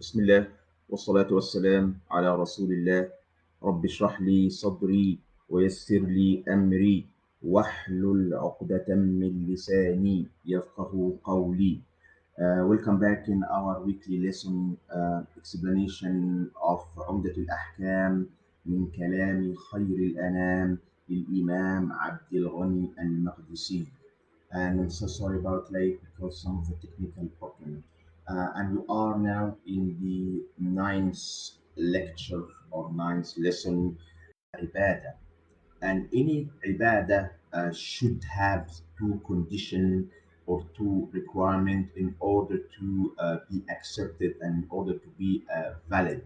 بسم الله والصلاة والسلام على رسول الله. رب اشرح لي صدري ويسر لي أمري واحلل عقدة من لساني يفقه قولي. Welcome back in our weekly lesson explanation of عمدة الأحكام من كلام خير الأنام للإمام عبد الغني المقدسي. And I'm so sorry about late because some of the technical problem. And we are now in the ninth lecture or ninth lesson, ibadah. And any ibadah should have two conditions or two requirements in order to be accepted and in order to be valid.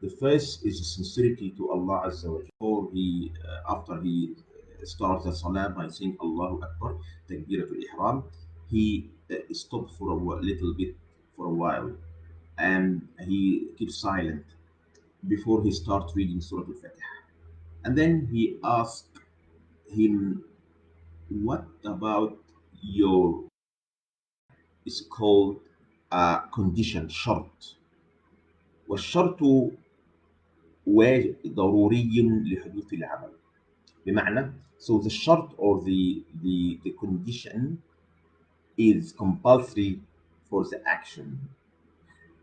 The first is sincerity to Allah Azza wa Jalla. After he starts the salah by saying Allahu Akbar, Takbiratul Ihram, he stopped for a little bit for a while and he keeps silent before he starts reading Surah Al-Fatiha. And then he asked him, what about your, is called condition, شرط. والشرط ضروري لحدوث العمل. بمعنى, so the shart or the condition is compulsory for the action,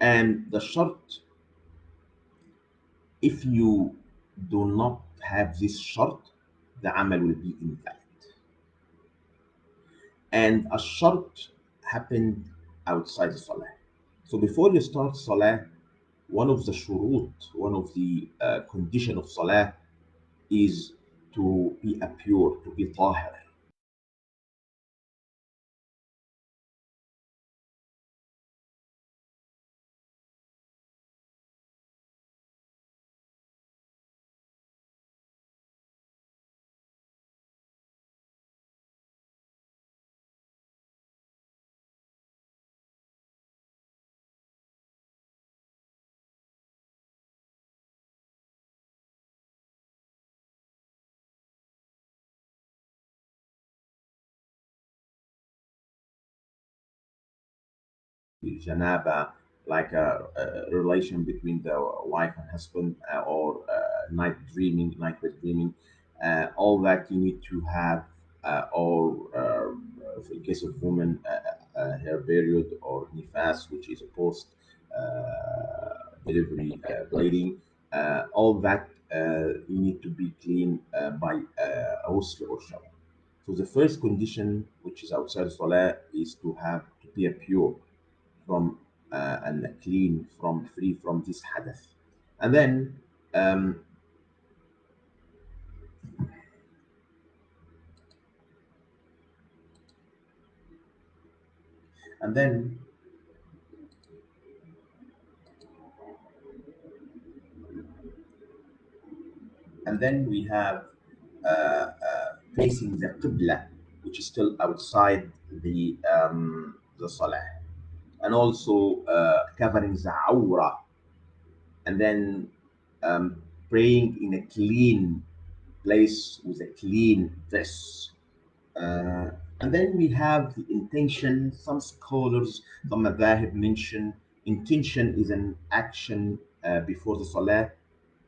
and the shart, if you do not have this shart, the amal will be invalid. And a shart happened outside the salah. So before you start salah, one of the shurut, one of the condition of salah is to be a pure, to be tahir. Janaba, like a relation between the wife and husband, or nightmare dreaming, all that you need to have, or in case of women, her period or nifas, which is a post delivery bleeding, all that you need to be clean by ghusl or shower. So the first condition, which is outside salah, is to be a pure from and clean from free from this hadath. And then um, and then we have facing the qibla, which is still outside the salah, and also covering the awra, and then praying in a clean place with a clean dress. And then we have the intention. Some scholars, some madhahib mention intention is an action before the salah.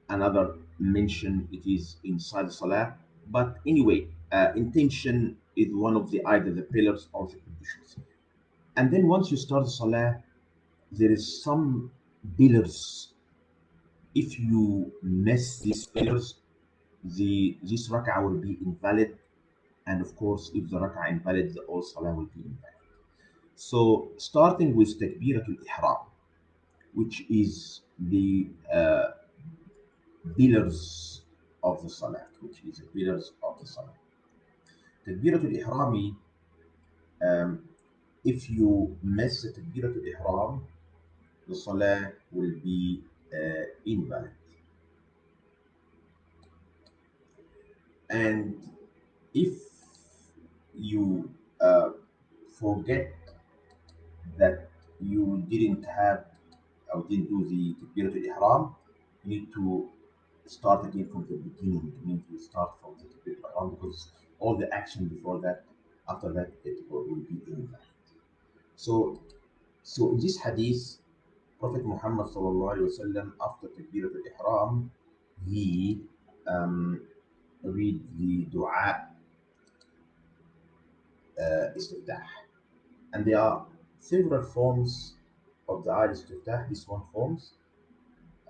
Another mention it is inside the salah. But anyway, intention is one of the either the pillars or the conditions. And then once you start the salah, there is some pillars. If you miss these pillars, this rak'ah will be invalid, and of course, if the rak'ah invalid, the whole salah will be invalid. So, starting with Takbiratul Ihram, which is the pillars of the salah, which is the pillars of the salah. Takbiratul Ihrami, um, if you miss the Takbiratul Ihram, the salah will be invalid. And if you forget that you didn't have or didn't do the Takbiratul Ihram, you need to start again from the beginning. You need to start from the Takbiratul Ihram because all the action before that, after that, it will be invalid. So, in this hadith, Prophet Muhammad sallallahu alaihi wasallam, after Takbirat al-Ihram, he um, read the dua istiftah. And there are several forms of dua istiftah. This one forms,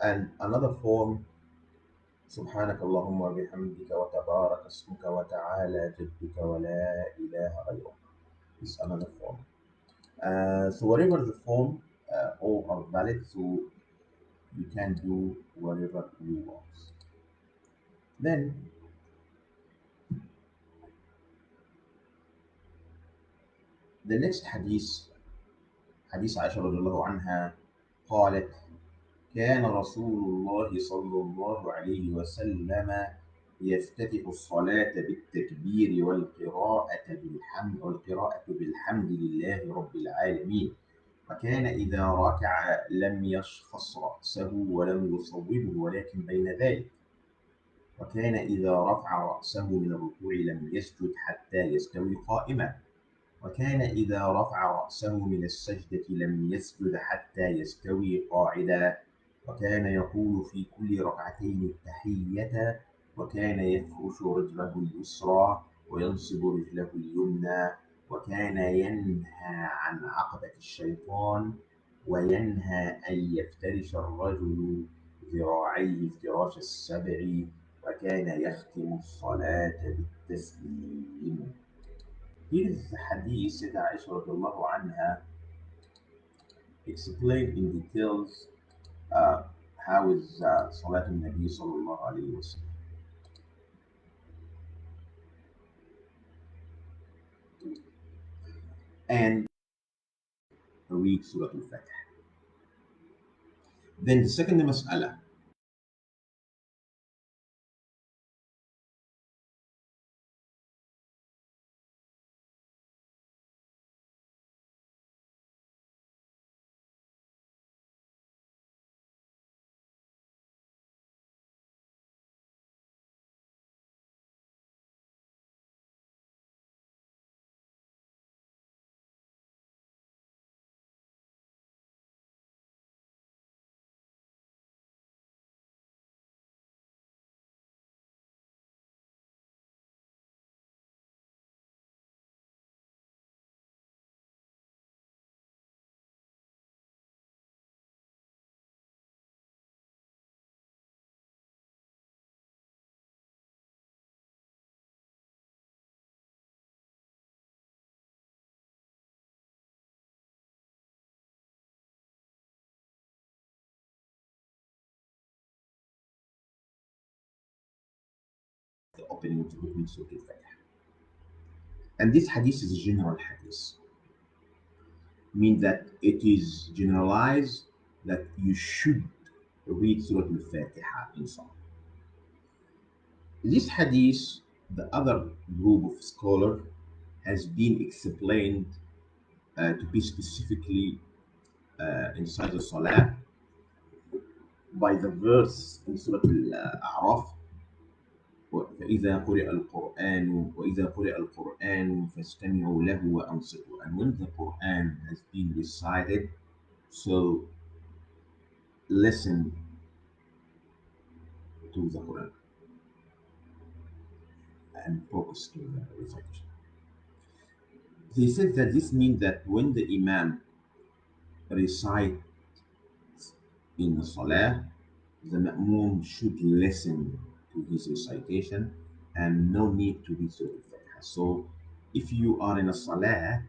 and another form, سبحانك اللهم وبحمدك وتبارك اسمك وتعالى جدك ولا إله غيرك, is another form. So whatever the form, all are valid. So you can do whatever you want. Then the next hadith, حديث عائشة رضي الله عنها قالت: كان رسول الله صلى الله عليه وسلم يفتتح الصلاة بالتكبير والقراءة بالحمد لله رب العالمين، وكان إذا ركع لم يشخص رأسه ولم يصوبه ولكن بين ذلك، وكان إذا رفع رأسه من الركوع لم يسجد حتى يستوي قائما، وكان إذا رفع رأسه من السجدة لم يسجد حتى يستوي قاعدا، وكان يقول في كل ركعتين التحية، وكان يفرش رجله اليسرى وينصب رجله اليمنى، وكان ينهى عن عقبة الشيطان، وينهى أن يفترش الرجل ذراعيه افتراش السبع، وكان يختم الصلاة بالتسليم. Here is the hadith that Aisha radiallahu anha explained in details uh, how is Salat al-Nabi sallallahu alayhi wa sallam. And read Surah Al-Fatih. Then the second mas'ala, the opening of the book with Surah Al-Fatih. And this hadith is a general hadith, means that it is generalized that you should read Surah Al-Fatiha in Salah. This hadith, the other group of scholars has been explained to be specifically inside the Salah by the verse in Surah Al-A'raf: وَإِذَا قُرِئَ الْقُرْآنُ فَاسْتَمِعُوا لَهُ وَأَنصِتُوا. And when the Quran has been recited, so listen to the Quran and focus to the recitation. They said that this means that when the Imam recites in the Salah, the Ma'mum should listen to his recitation and no need to read Surah Al-Fatiha. So if you are in a Salah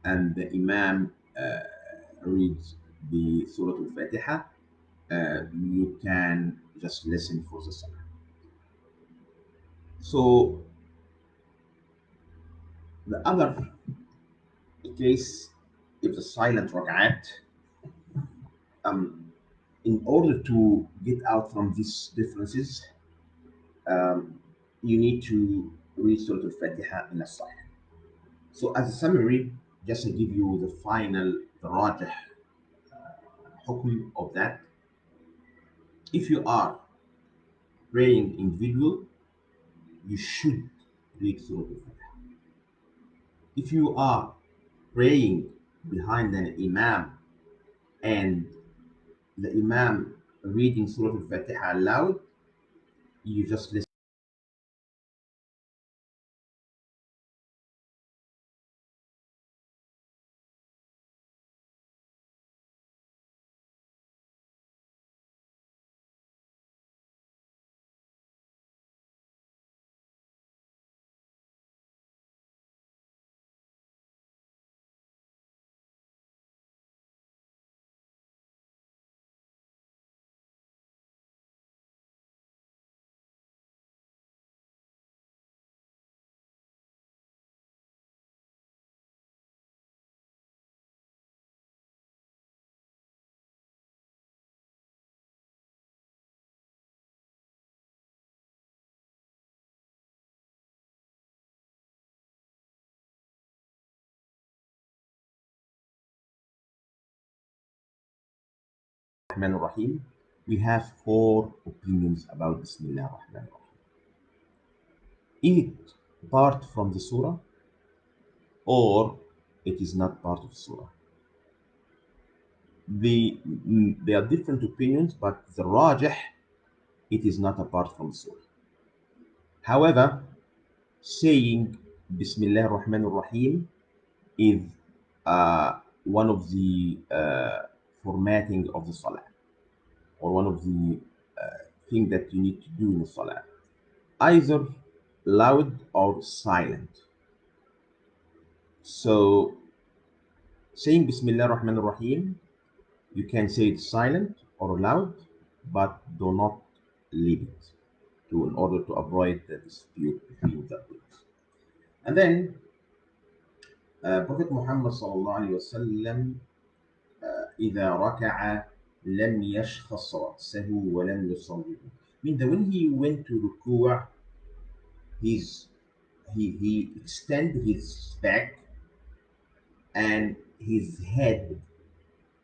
and the Imam reads the Surah Al-Fatiha, you can just listen for the Salah. So the other case, if the silent rak'at, um, in order to get out from these differences, um, you need to read Surah Al-Fatiha in a Salah. So as a summary, just to give you the final, the rajah hukm of that, if you are praying individual, you should read Surah Al-Fatiha. If you are praying behind an imam and the Imam reading Surah Al-Fatiha aloud, you just listen. Rahman Rahim. We have four opinions about Bismillah Rahman Rahim. Is it part from the surah or it is not part of surah? There are different opinions, but the rajih, it is not a part from surah. However, saying Bismillah Rahman Rahim is one of the formatting of the salah, or one of the things that you need to do in the salah, either loud or silent. So saying Bismillah Rahman Rahim, you can say it silent or loud, but do not leave it in order to avoid the dispute between the opinions. And then Prophet Muhammad sallallahu alaihi wasallam إذا ركع لم يشخص رأسه ولم يصلي. Mean that when he went to ruku', his he extended his back and his head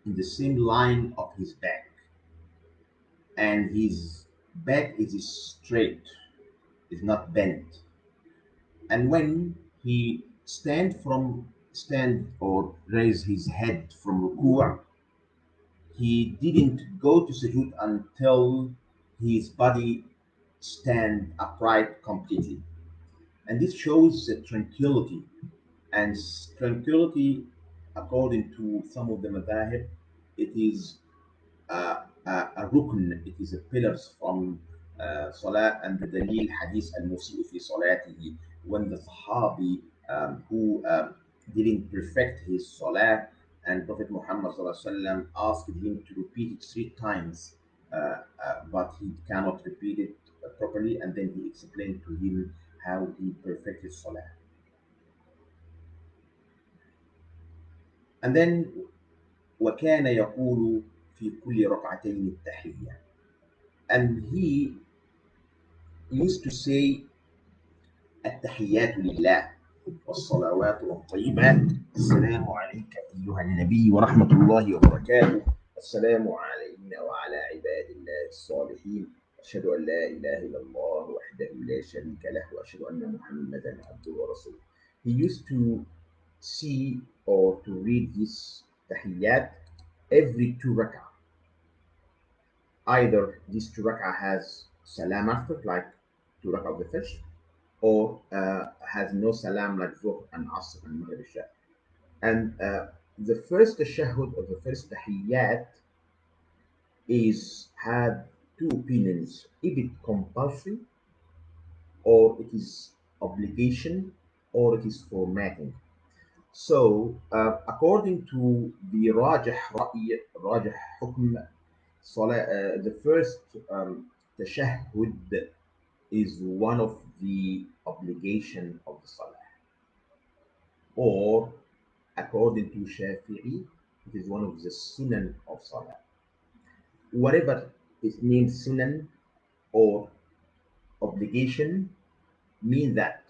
in the same line of his back, and his back is straight, is not bent. And when he stand or raise his head from ruku', he didn't go to sujood until his body stand upright completely. And this shows tranquility. And tranquility, according to some of the madahib, it is a rukn, it is a pillars from salah, and the dalil hadith al-musi'u fi salatihi, when the sahabi who didn't perfect his salah, and Prophet Muhammad sallallahu alaihi wasallam asked him to repeat it three times, but he cannot repeat it properly, and then he explained to him how he perfected his salah. And then وكان يقول في كل ركعتين التحية, and he used to say التحيات لله والصلوات والطيبات السلام عليك أيها النبي ورحمة الله وبركاته، السلام علينا وعلى عباد الله الصالحين، أشهد أن لا إله إلا الله وحده لا شريك له وأشهد أن محمدا عبده ورسوله. He used to see or to read his tahiyyat every two rak'ah. Either this two rak'ah has salam after, like two rak'ah of the Fajr, or has no salam like Zuhr and Asr and Maghrib Isha. And the first tashahhud or the first tahiyyat is had two opinions: if it compulsory, or it is obligation, or it is formatting. So according to the Rajah Ra'i, Rajah Hukm, the first tashahhud is one of the obligation of the salah, or according to Shafi'i, it is one of the sunan of salah. Whatever it means sunan or obligation, mean that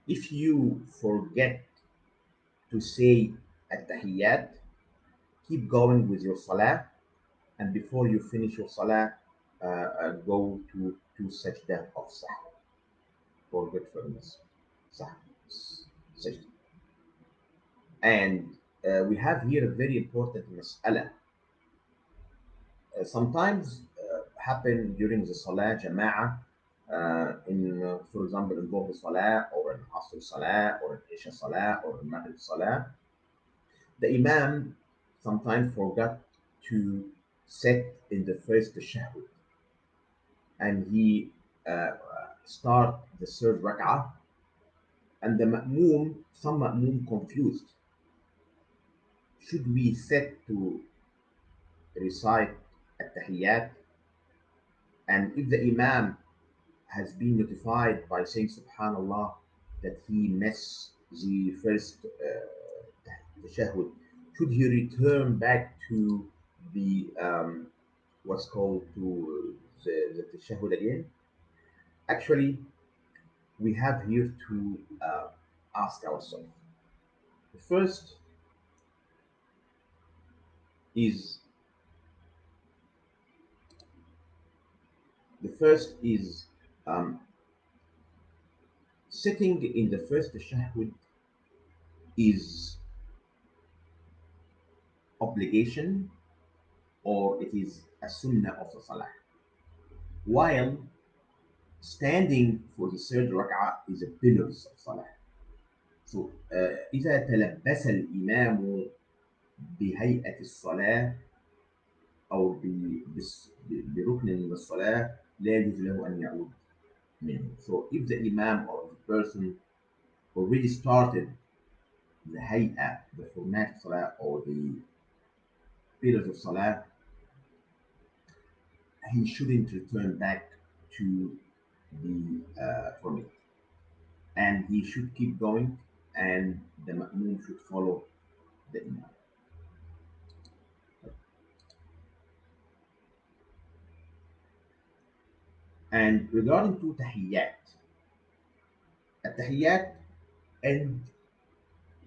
if you forget to say at-tahiyyat, keep going with your salah, and before you finish your salah, go to sajda of sahw, forgetfulness, sahw, sajda. And we have here a very important mas'ala. sometimes happen during the Salah Jama'ah, for example, in Dhuhr Salah or in Asr Salah or in Isha Salah or in Maghrib Salah. The Imam sometimes forgot to sit in the first tashahhud, and he start the third rak'ah, and the some ma'moom confused. Should we sit to recite at-tahiyyat? And if the Imam has been notified by saying Subhanallah that he missed the first tashahhud, should he return back to the what's called to the tashahhud again? Actually, we have here to ask ourselves. The first is the first is um, sitting in the first tashahhud is obligation or it is a sunnah of the salah, while standing for the third rak'ah is a pillars of salah. So إذا تلبس الإمام بهيئة الصلاة أو بركن من الصلاة لا يجوز له أن يعود منه. So if the imam or the person already started the hay'ah, the format of salah or the pillars of salah, he shouldn't return back to the format, and he should keep going, and the ma'moom should follow the imam. And regarding to tahiyyat, التحيات end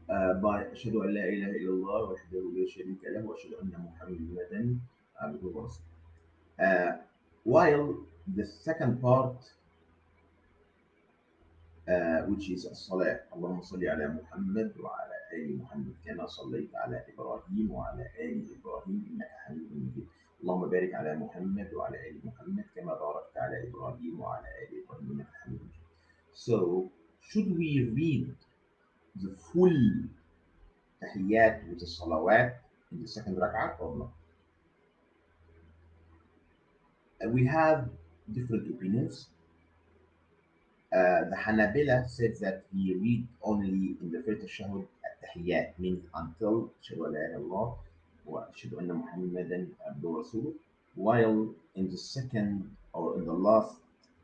أشهد أن لا إله إلا الله وحده لا شريك له وأشهد أن محمدا عبده ورسوله. Uh, while the second part, which is الصلاة اللهم صل على محمد وعلى آل محمد كما صليت على إبراهيم وعلى آل إبراهيم إنك حميد مجيد اللهم بارك على محمد وعلى آل محمد كما باركت على إبراهيم وعلى آل إبراهيم إنك حميد مجيد. So, should we read the full tahiyyat with the salawat in the second rak'ah or not? We have different opinions. The Hanabila said that he read only in the first tashahhud at-tahiyyat, means until Ashhadu an la ilaha illallah wa Ashhadu anna Muhammadan abduhu rasuluh, while in the second or in the last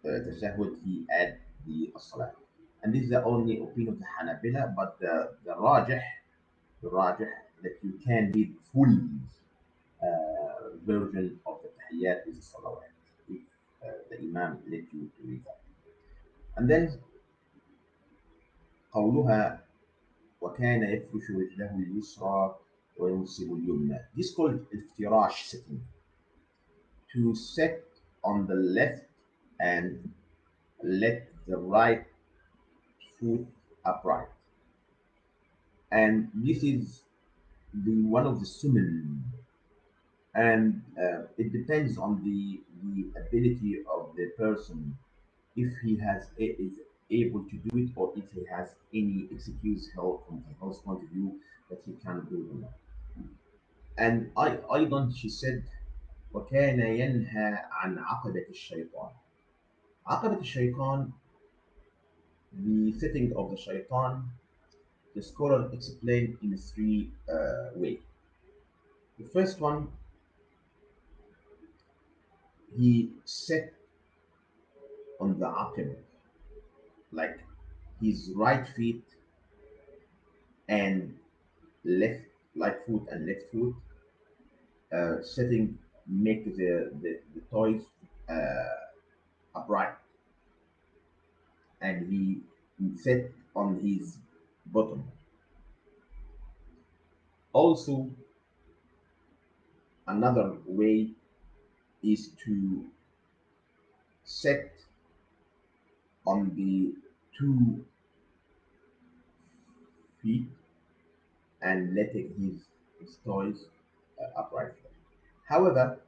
tashahhud he add the salah. And this is the only opinion of the Hanabila, but the rajih that you can read full version of the tahiyyat with the salawat if the imam let you to read that. And then قولها وكان يفرش رجله اليسرى وينصب اليمنى. This is called افتراش sitting. To sit on the left and let the right foot upright. And this is the one of the sunan, and it depends on the ability of the person, if he is able to do it or if he has any excuse help from the health point of view that he can't do it or not. And أيضا she said وكان ينهى عن عقبة الشيطان. عقبة الشيطان, the sitting of the shaitan, the scholar explained in three ways. The first one, he sat on the aqib, like his right feet and left right foot and left foot setting make the toys upright, and he sat on his bottom. Also, another way is to sit on the two feet and letting his toys upright. However,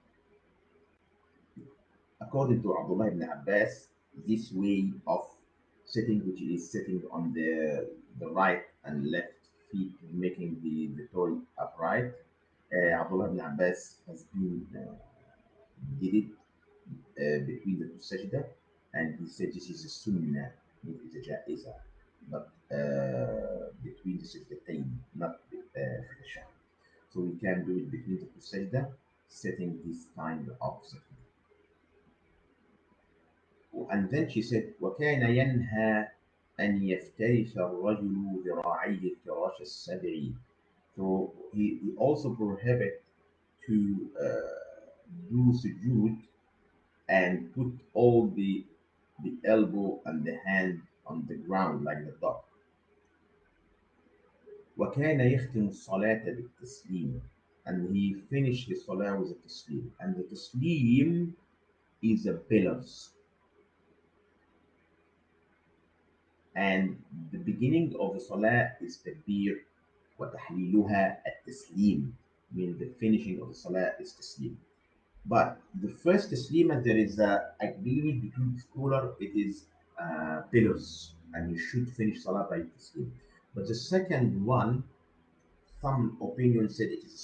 According to Abdullah ibn Abbas, this way of sitting, which is sitting on the right and left feet, making the toe upright, Abdullah ibn Abbas has been did it between the two sajda, and he said this is a sunnah, it is a ja'iza, but between the sajdatayn, not في الشهر. So we can do it between the two sajda, setting this kind of sitting. And then she said, وكان ينهى أن يفترش الرجل ذراعيه افتراش السبع. So he also prohibit to do sujood and put all the elbow and the hand on the ground like the dog. وكان يختم الصلاة بالتسليم, and he finished his salah with a taslim. And the taslim is a pillars, and the beginning of the salah is takbir, وتحليلها التسليم, means the finishing of the salah is taslim. But the first taslima, there is a agreement between the scholar, it is pillars, and you should finish salah by taslim. But the second one, some opinion said it is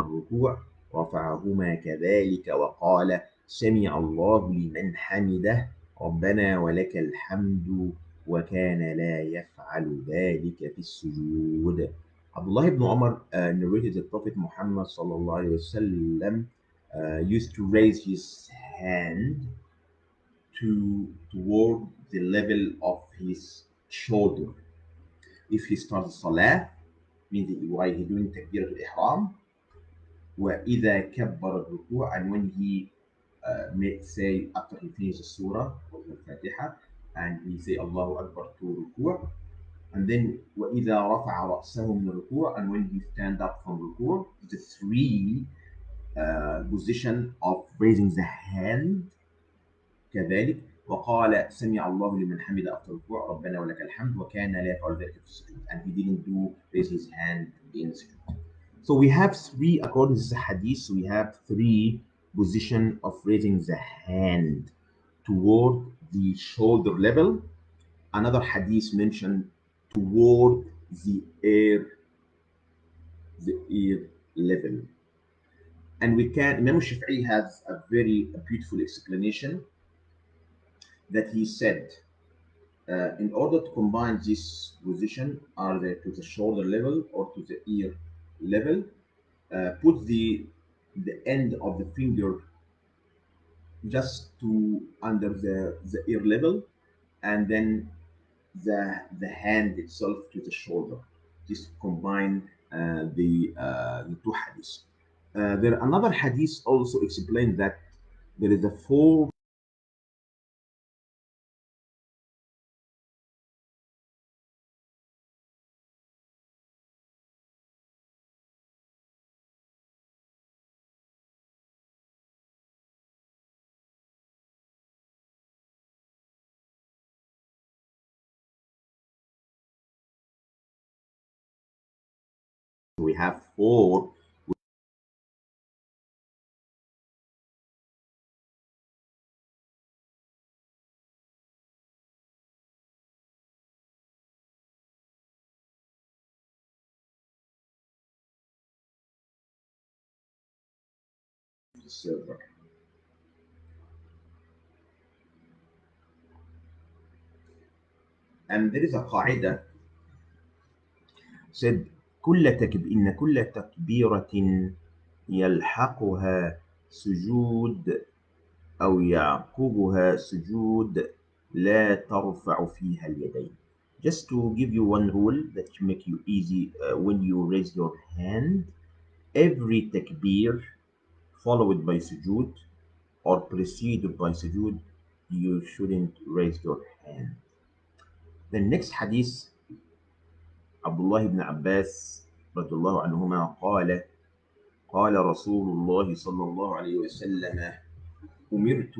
الركوع رفعهما كذلك وقال سمع الله لمن حمده ربنا ولك الحمد وكان لا يفعل ذلك في السجود. Abdullah ibn Umar narrated that Prophet Muhammad sallallahu alaihi wasallam used to raise his hand toward the level of his shoulder. If he starts salah, means while he doing takbir al-ihram, وإذا كبر الركوع, and when he may say after he finishes the surah or the Fatiha, and he say Allahu Akbar to ruku', and then وإذا رفع رأسه من الركوع, and when he stand up from ruku', the three position of raising the hand كذلك. وقال سمع الله لمن حمد after الركوع ربنا ولك الحمد وكان لا يفعل ذلك في السجود, and he didn't do raise his hand in sujood. So we have three, according to the hadith, we have three position of raising the hand toward the shoulder level. Another hadith mentioned toward the ear level. And we can, Imam Shafi'i has a very beautiful explanation that he said, in order to combine this position, either to the shoulder level or to the ear level, put the end of the finger just to under the ear level, and then the hand itself to the shoulder. Just combine the two hadiths. There another hadith also explained that there is a four. We have four silver. And there is a qaida said إن كل تكبيرة يلحقها سجود أو يعقبها سجود لا ترفع فيها اليدين. Just to give you one rule that make you easy when you raise your hand, every takbir followed by sujood or preceded by sujood you shouldn't raise your hand. The next hadith, Abdullah ibn Abbas radiallahu anhuma قال قال رسول الله صلى الله عليه وسلم أمرت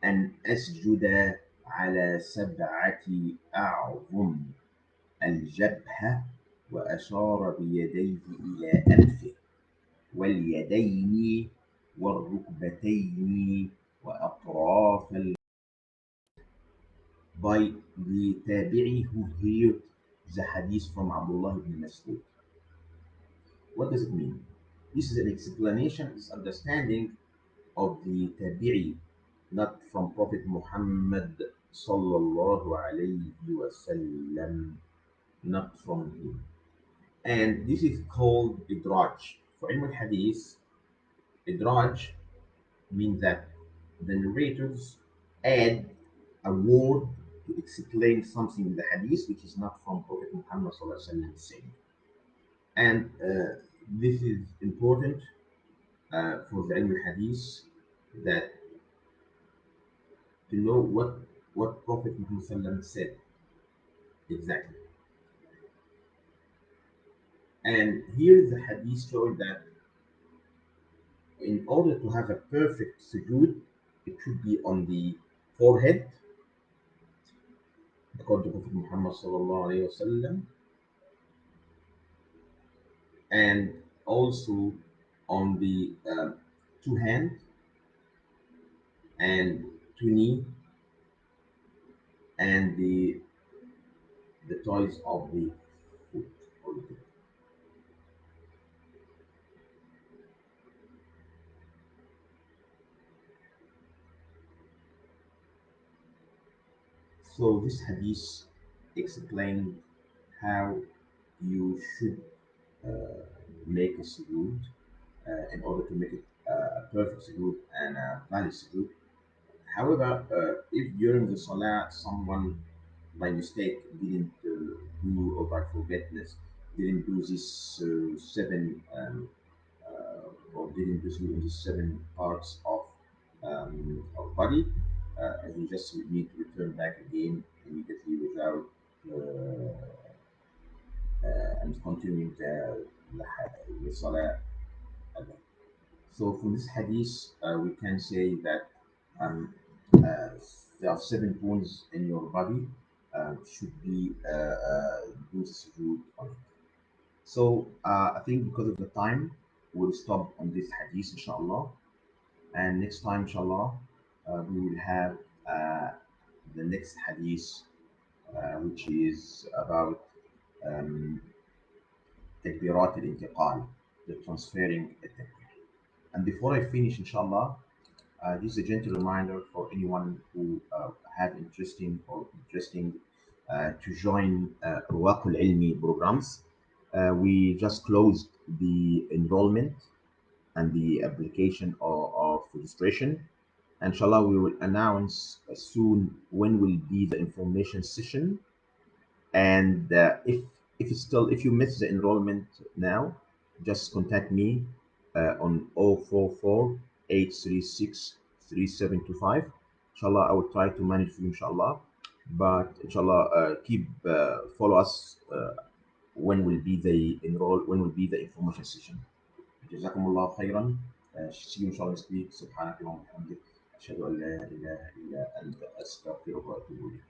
أن أسجد على سبعة أعظم: الجبهة، وأشار بيديه إلى أنفه، واليدين، والركبتين، وأطراف by the tabi'i who heard the hadith from Abdullah ibn Mas'ud. What does it mean? This is an explanation, this understanding of the tabi'i, not from Prophet Muhammad sallallahu alayhi wasallam, not from him. And this is called idraj. For ilm al-hadith, idraj means that the narrators add a word to explain something in the hadith which is not from Prophet Muhammad sallallahu alaihi wasallam saying. And this is important for the ilm al-hadith, that to know what Prophet Muhammad sallallahu alaihi wasallam said exactly. And here the hadith shows that in order to have a perfect sujood, it should be on the forehead, according to Prophet Muhammad sallallahu alaihi wasallam, and also on the two hand and two knee and the toes of the foot. So this hadith explains how you should make a sujood in order to make it a perfect sujood and a valid sujood. However, if during the salah someone by mistake didn't do, or by forgetfulness didn't do this seven or didn't do these seven parts of body, he just would need to return back again immediately without and continuing the salah again. So from this hadith, we can say that um, uh, there are seven bones in your body should be do sujood on it. So I think because of the time, we'll stop on this hadith, inshallah. And next time, inshallah, we will have the next hadith, which is about um, تكبيرات الانتقال, the transferring التكبير. And before I finish, inshallah, this is a gentle reminder for anyone who have interesting to join Ruwaq al-Ilmi programs. We just closed the enrollment and the application of registration. Inshallah, we will announce soon when will be the information session. And if you miss the enrollment now, just contact me on 044 836 3725. Inshallah, I will try to manage for you, inshallah. But inshallah, keep follow us when will be the information session. جزاكم الله خيرا. See you إن شاء الله next week. سبحانك اللهم وبحمدك أشهد أن لا إله إلا أنت أستغفرك وأتوب إليك.